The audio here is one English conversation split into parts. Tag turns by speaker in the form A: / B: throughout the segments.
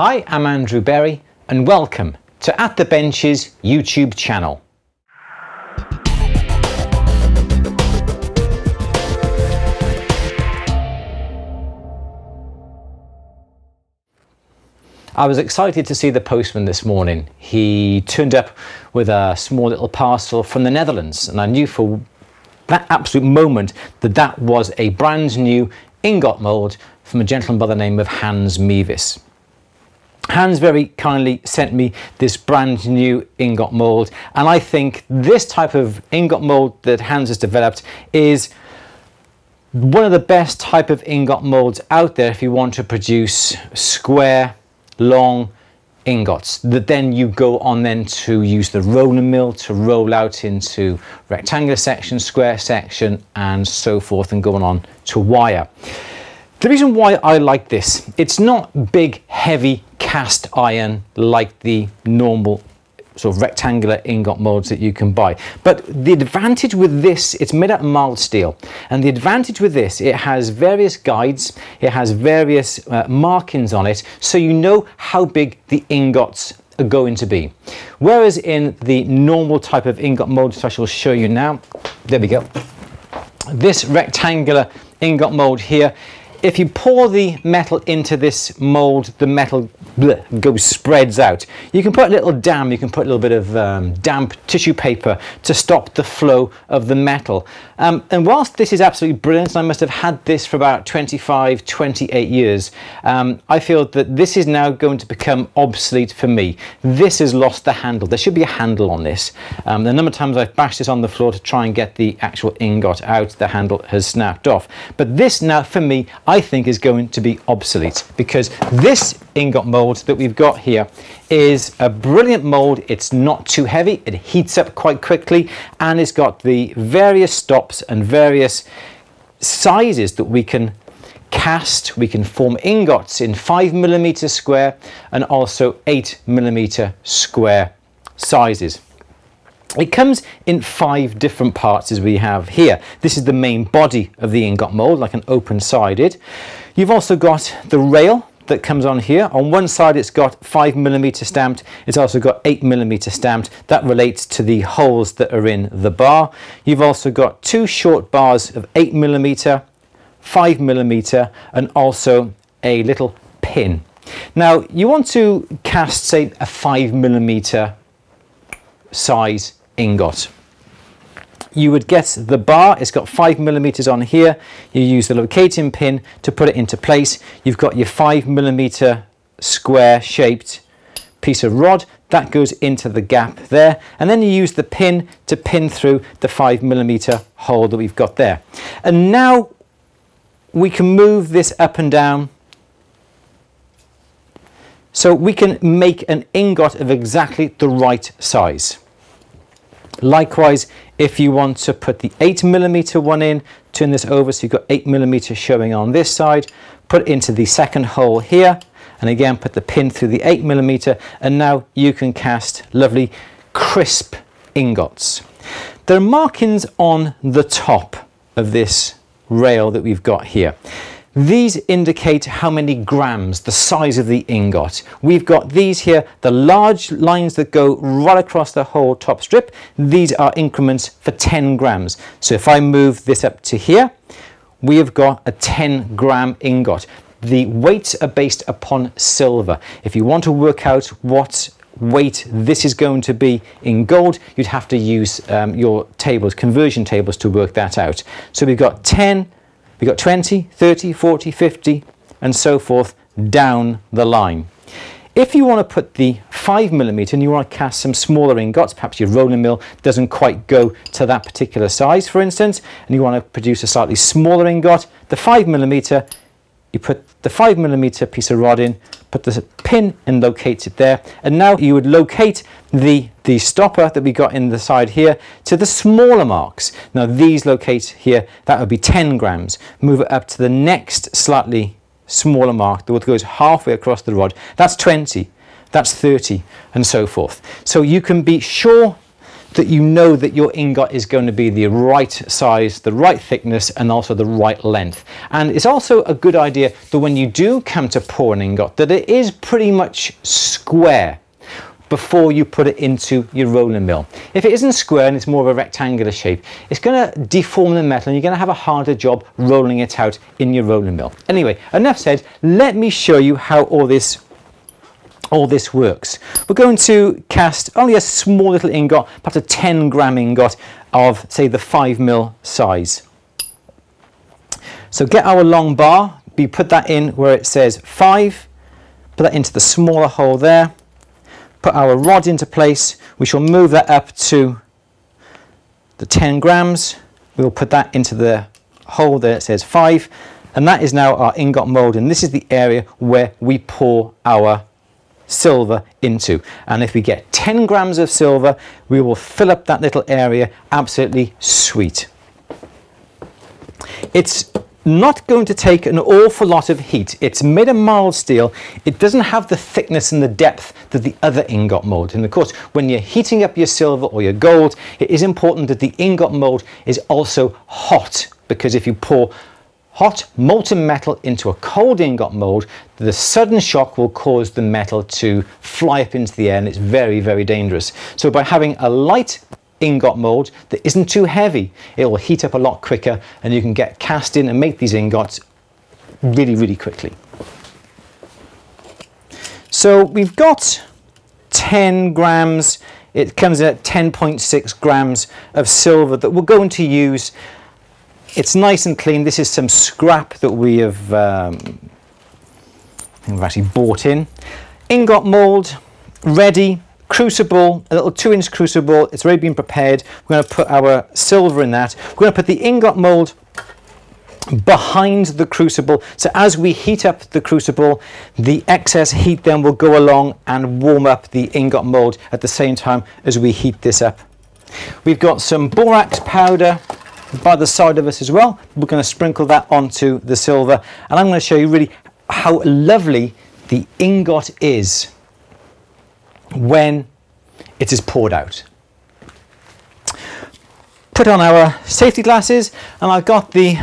A: Hi, I'm Andrew Berry and welcome to At the Bench's YouTube channel. I was excited to see the postman this morning. He turned up with a small little parcel from the Netherlands, and I knew for that absolute moment that that was a brand new ingot mould from a gentleman by the name of Hans Meevis. Hans very kindly sent me this brand new ingot mould, and I think this type of ingot mould that Hans has developed is one of the best type of ingot moulds out there if you want to produce square, long ingots that then you go on then to use the roller mill to roll out into rectangular section, square section, and so forth, and going on to wire. The reason why I like this, it's not big heavy cast iron like the normal sort of rectangular ingot molds that you can buy, but the advantage with this, it's made out of mild steel, and the advantage with this, it has various guides, it has various markings on it, so you know how big the ingots are going to be. Whereas in the normal type of ingot mold, which I shall show you now, there we go, this rectangular ingot mold here, if you pour the metal into this mold, the metal spreads out. You can put a little dam, you can put a little bit of damp tissue paper to stop the flow of the metal. And whilst this is absolutely brilliant, and I must have had this for about 25, 28 years, I feel that this is now going to become obsolete for me. This has lost the handle. There should be a handle on this. The number of times I've bashed this on the floor to try and get the actual ingot out, the handle has snapped off. But this now, for me, I think is going to be obsolete, because this ingot mold that we've got here is a brilliant mold. It's not too heavy, it heats up quite quickly, and it's got the various stops and various sizes that we can cast. We can form ingots in 5mm square and also 8mm square sizes. It comes in 5 different parts as we have here. This is the main body of the ingot mold, like an open-sided. You've also got the rail that comes on here. On one side it's got 5mm stamped, it's also got 8mm stamped. That relates to the holes that are in the bar. You've also got 2 short bars of 8mm, 5mm, and also a little pin. Now you want to cast, say, a 5mm size ingot. You would get the bar, it's got 5mm on here, you use the locating pin to put it into place. You've got your 5mm square shaped piece of rod that goes into the gap there, and then you use the pin to pin through the 5mm hole that we've got there. And now we can move this up and down so we can make an ingot of exactly the right size. Likewise, if you want to put the 8mm one in, turn this over so you've got 8mm showing on this side, put it into the second hole here, and again put the pin through the 8mm, and now you can cast lovely crisp ingots. There are markings on the top of this rail that we've got here. These indicate how many grams, the size of the ingot. We've got these here, the large lines that go right across the whole top strip. These are increments for 10 grams. So if I move this up to here, we have got a 10-gram ingot. The weights are based upon silver. If you want to work out what weight this is going to be in gold, you'd have to use your tables, conversion tables, to work that out. So we've got 10, we've got 20, 30, 40, 50, and so forth down the line. If you want to put the 5mm and you want to cast some smaller ingots, perhaps your rolling mill doesn't quite go to that particular size, for instance, and you want to produce a slightly smaller ingot, the 5mm, you put the 5mm piece of rod in, put the pin and locate it there, and now you would locate the stopper that we got in the side here to the smaller marks. Now these locate here, that would be 10 grams. Move it up to the next slightly smaller mark that goes halfway across the rod. That's 20, that's 30, and so forth. So you can be sure that you know that your ingot is going to be the right size, the right thickness, and also the right length. And it's also a good idea that when you do come to pour an ingot, that it is pretty much square before you put it into your rolling mill. If it isn't square and it's more of a rectangular shape, it's going to deform the metal and you're going to have a harder job rolling it out in your rolling mill. Anyway, enough said. Let me show you how all this works. We're going to cast only a small little ingot, perhaps a 10-gram ingot of, say, the 5mm size. So get our long bar, we put that in where it says 5, put that into the smaller hole there, put our rod into place. We shall move that up to the 10 grams. We'll put that into the hole there it says 5, and that is now our ingot mold, and this is the area where we pour our silver into. And if we get 10 grams of silver, we will fill up that little area. Absolutely sweet. It's not going to take an awful lot of heat. It's made of mild steel. It doesn't have the thickness and the depth that the other ingot mold. And of course, when you're heating up your silver or your gold, it is important that the ingot mold is also hot, because if you pour hot molten metal into a cold ingot mold, the sudden shock will cause the metal to fly up into the air, and it's very, very dangerous. So by having a light ingot mold that isn't too heavy, it will heat up a lot quicker, and you can get cast in and make these ingots really, really quickly. So we've got 10 grams, it comes at 10.6 grams of silver that we're going to use. It's nice and clean. This is some scrap that we have we've actually bought in. Ingot mold ready. Crucible, a little 2-inch crucible, it's already been prepared. We're going to put our silver in that. We're going to put the ingot mold behind the crucible, so as we heat up the crucible, the excess heat then will go along and warm up the ingot mold at the same time as we heat this up. We've got some borax powder by the side of us as well. We're going to sprinkle that onto the silver, and I'm going to show you really how lovely the ingot is when it is poured out. Put on our safety glasses, and I've got the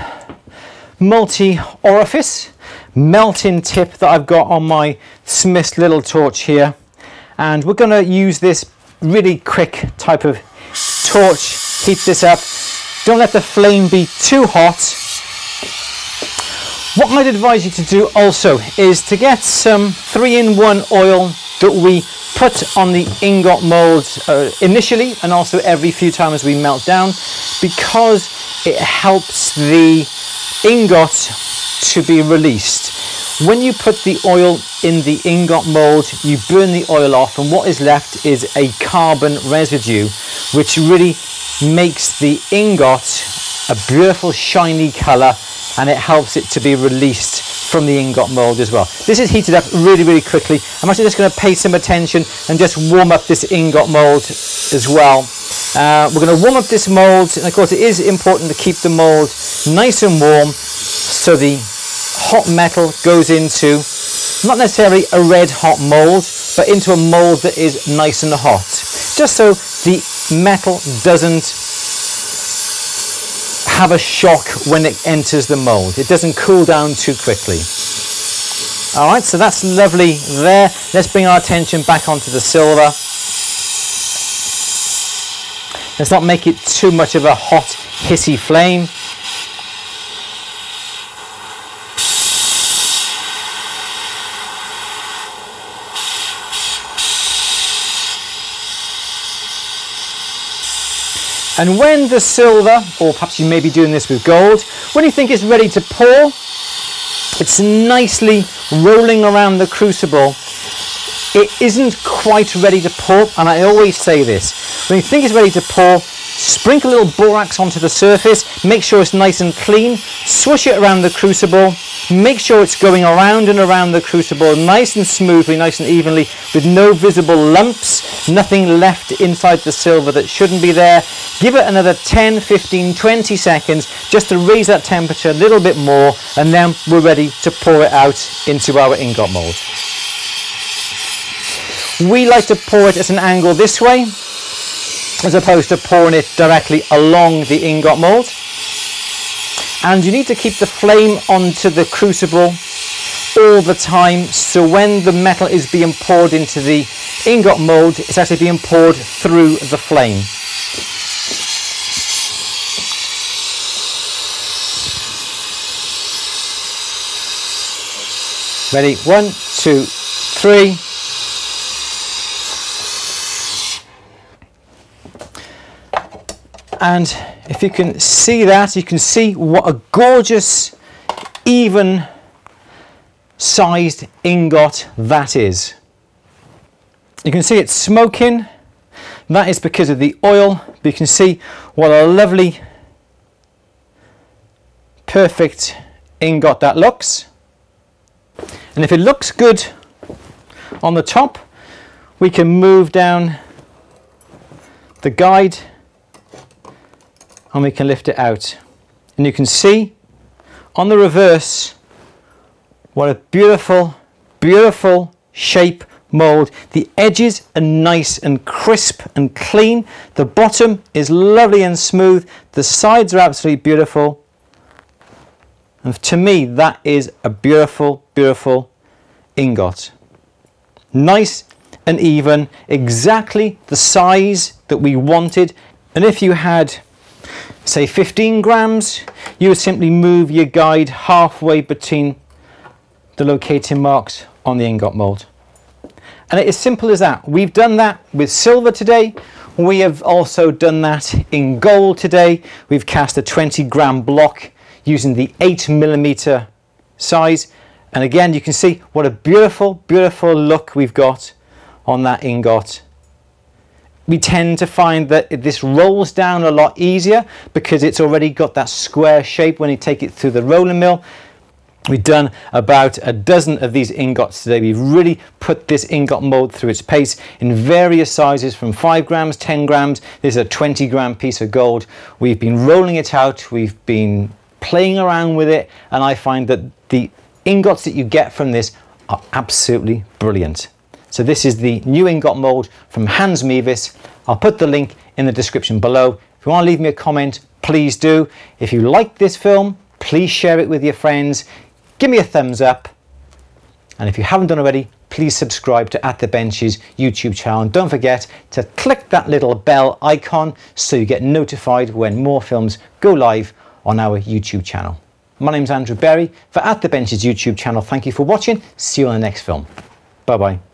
A: multi-orifice melting tip that I've got on my Smith's little torch here, and we're going to use this really quick type of torch. Heat this up. Don't let the flame be too hot. What I'd advise you to do also is to get some 3-in-1 oil that we put on the ingot molds initially, and also every few times we melt down, because it helps the ingot to be released. When you put the oil in the ingot mold, you burn the oil off, and what is left is a carbon residue, which really makes the ingot a beautiful shiny colour, and it helps it to be released from the ingot mold as well. This is heated up really, really quickly. I'm actually just going to pay some attention and just warm up this ingot mold as well. We're going to warm up this mold, and of course it is important to keep the mold nice and warm, so the hot metal goes into not necessarily a red hot mold, but into a mold that is nice and hot, just so the metal doesn't have a shock when it enters the mold. It doesn't cool down too quickly. All right, so that's lovely there. Let's bring our attention back onto the silver. Let's not make it too much of a hot, hissy flame. And when the silver, or perhaps you may be doing this with gold, when you think it's ready to pour, it's nicely rolling around the crucible. It isn't quite ready to pour, and I always say this. When you think it's ready to pour, sprinkle a little borax onto the surface, make sure it's nice and clean, swish it around the crucible, make sure it's going around and around the crucible nice and smoothly, nice and evenly, with no visible lumps, nothing left inside the silver that shouldn't be there. Give it another 10, 15, 20 seconds just to raise that temperature a little bit more, and then we're ready to pour it out into our ingot mold. We like to pour it at an angle this way. as opposed to pouring it directly along the ingot mould. And you need to keep the flame onto the crucible all the time, so when the metal is being poured into the ingot mould, it's actually being poured through the flame. Ready? 1, 2, 3. And if you can see that, you can see what a gorgeous, even sized ingot that is. You can see it's smoking. That is because of the oil, but you can see what a lovely, perfect ingot that looks. And if it looks good on the top, we can move down the guide and we can lift it out. And you can see on the reverse what a beautiful, beautiful shape mould. The edges are nice and crisp and clean. The bottom is lovely and smooth. The sides are absolutely beautiful. And to me, that is a beautiful, beautiful ingot. Nice and even, exactly the size that we wanted. And if you had, say, 15 grams, you would simply move your guide halfway between the locating marks on the ingot mould. And it's as simple as that. We've done that with silver today. We have also done that in gold today. We've cast a 20-gram block using the 8mm size. And again, you can see what a beautiful, beautiful look we've got on that ingot. We tend to find that this rolls down a lot easier because it's already got that square shape when you take it through the rolling mill. We've done about a dozen of these ingots today. We've really put this ingot mold through its pace in various sizes from 5 grams, 10 grams. This is a 20-gram piece of gold. We've been rolling it out. We've been playing around with it. And I find that the ingots that you get from this are absolutely brilliant. So this is the new ingot mold from Hans Meevis. I'll put the link in the description below. If you want to leave me a comment, please do. If you like this film, please share it with your friends. Give me a thumbs up, and if you haven't done already, please subscribe to At The Bench's YouTube channel, and don't forget to click that little bell icon so you get notified when more films go live on our YouTube channel. My name's Andrew Berry for At The Bench's YouTube channel. Thank you for watching. See you on the next film. Bye bye.